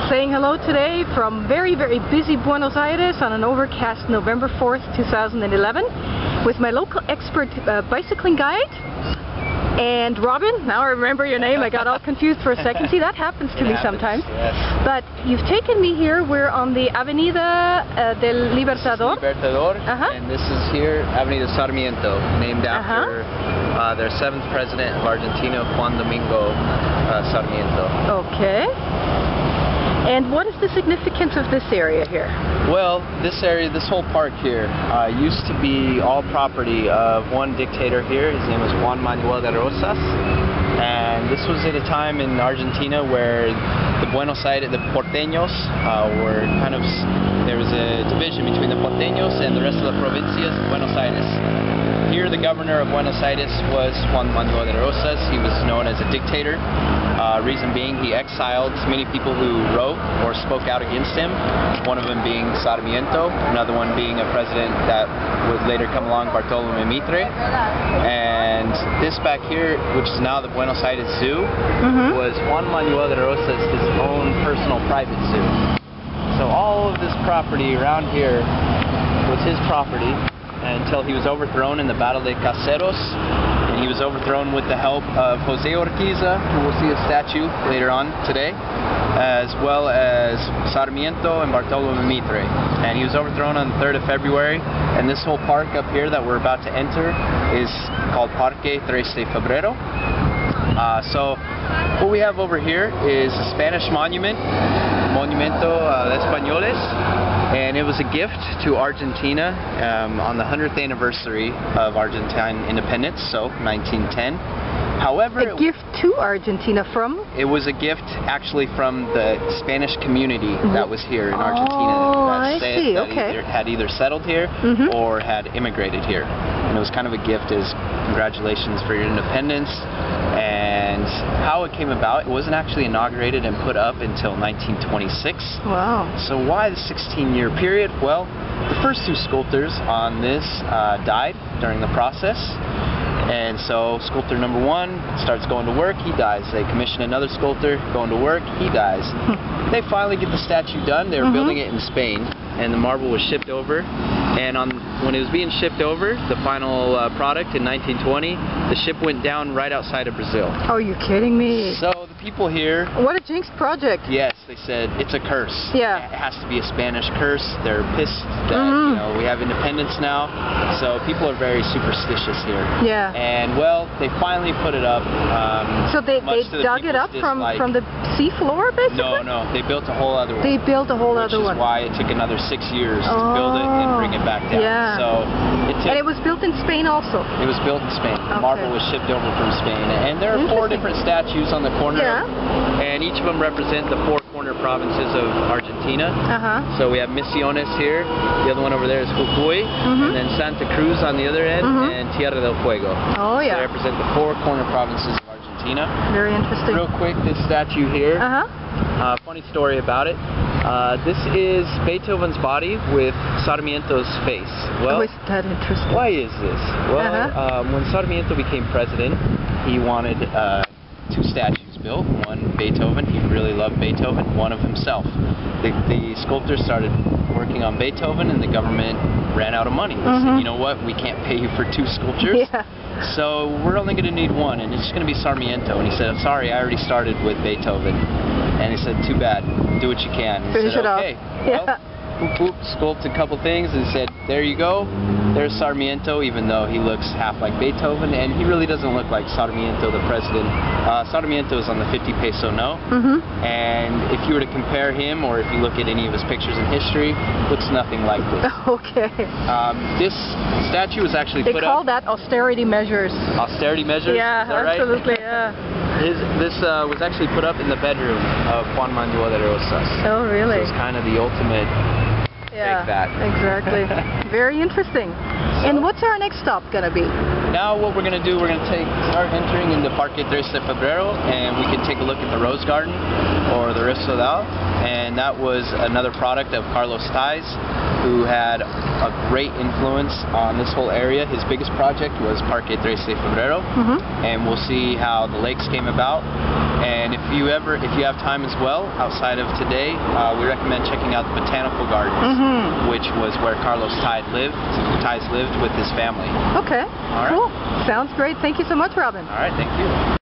Saying hello today from very, very busy Buenos Aires on an overcast November 4th, 2011 with my local expert bicycling guide. And Robin, now I remember your name, I got all confused for a second. See, that happens to me sometimes. Yes. But you've taken me here, we're on the Avenida del Libertador. And this is here, Avenida Sarmiento, named after their 7th president of Argentina, Juan Domingo Sarmiento. Okay. And what is the significance of this area here? Well, this area, this whole park here, used to be all property of one dictator here. His name was Juan Manuel de Rosas. And this was at a time in Argentina where the Buenos Aires, the porteños were kind of, there was a division between the porteños and the rest of the provincias of Buenos Aires. Here the governor of Buenos Aires was Juan Manuel de Rosas. He was known as a dictator. Reason being, he exiled many people who wrote or spoke out against him. One of them being Sarmiento, another one being a president that would later come along, Bartolomé Mitre. And this back here, which is now the Buenos Aires Zoo, was Juan Manuel de Rosas' his own personal private zoo. So all of this property around here was his property until he was overthrown in the Battle de Caseros. And he was overthrown with the help of Jose Urquiza, who we'll see a statue later on today, as well as Sarmiento and Bartolomé Mitre. And he was overthrown on the 3rd of February, and this whole park up here that we're about to enter is called Parque 3 de Febrero. So what we have over here is a Spanish monument, Monumento de Españoles, and it was a gift to Argentina on the 100th anniversary of Argentine independence, so 1910. However, a gift to Argentina from? It was a gift actually from the Spanish community that was here in Argentina. Oh, I see. Okay. Had either settled here or had immigrated here. And it was kind of a gift as congratulations for your independence. And how it came about, it wasn't actually inaugurated and put up until 1926. Wow. So why the 16-year period? Well, the first 2 sculptors on this died during the process. And so sculptor number 1 starts going to work, he dies. They commission another sculptor, going to work, he dies. They finally get the statue done. They were building it in Spain, and the marble was shipped over. And when it was being shipped over, the final product in 1920, the ship went down right outside of Brazil. Oh, you're kidding me. So the people here... What a jinxed project. Yes, they said it's a curse. Yeah. It has to be a Spanish curse. They're pissed that you know, we have independence now. So people are very superstitious here. Yeah. And well, they finally put it up. So they dug it up from the sea floor, basically? No, they built a whole other one. They built a whole other one. Which is why it took another 6 years to build it and bring it back down. Yeah. So and it was built in Spain also? It was built in Spain. The marble was shipped over from Spain. And there are 4 different statues on the corner. Yeah. And each of them represent the 4 corner provinces of Argentina. So we have Misiones here. The other one over there is Jujuy. And then Santa Cruz on the other end. And Tierra del Fuego. Oh, yeah. So they represent the 4 corner provinces of Argentina. Very interesting. Real quick, this statue here. Funny story about it. This is Beethoven's body with Sarmiento's face. Well, is that interesting? Why is this? Well, when Sarmiento became president, he wanted 2 statues built. One, Beethoven. He really loved Beethoven. One of himself. The sculptors started working on Beethoven, and the government ran out of money. They said, you know what? We can't pay you for 2 sculptures. So we're only going to need 1, and it's just going to be Sarmiento. And he said, I'm sorry, I already started with Beethoven. And he said, too bad, do what you can. He Finish said, it okay. Off. Well, sculpted a couple things and said, there you go. There's Sarmiento, even though he looks half like Beethoven, and he really doesn't look like Sarmiento, the president. Sarmiento is on the 50 peso note, and if you were to compare him, or if you look at any of his pictures in history, looks nothing like this. Okay. This statue was actually put up... They call that austerity measures. Austerity measures? Yeah, is that right? absolutely, yeah. This was actually put up in the bedroom of Juan Manuel de Rosas. Oh, really? So it's kind of the ultimate... Yeah, that. Exactly. Very interesting. And what's our next stop going to be? Now what we're going to do, we're going to start entering into Parque 3 de Febrero, and we can take a look at the Rose Garden, or the Restaurant, and that was another product of Carlos Tais, who had a great influence on this whole area. His biggest project was Parque 3 de Febrero, and we'll see how the lakes came about. And if you have time as well, outside of today, we recommend checking out the Botanical Gardens, which was where Carlos Ties lived with his family. Okay, All right. cool. Sounds great. Thank you so much, Robin. All right, thank you.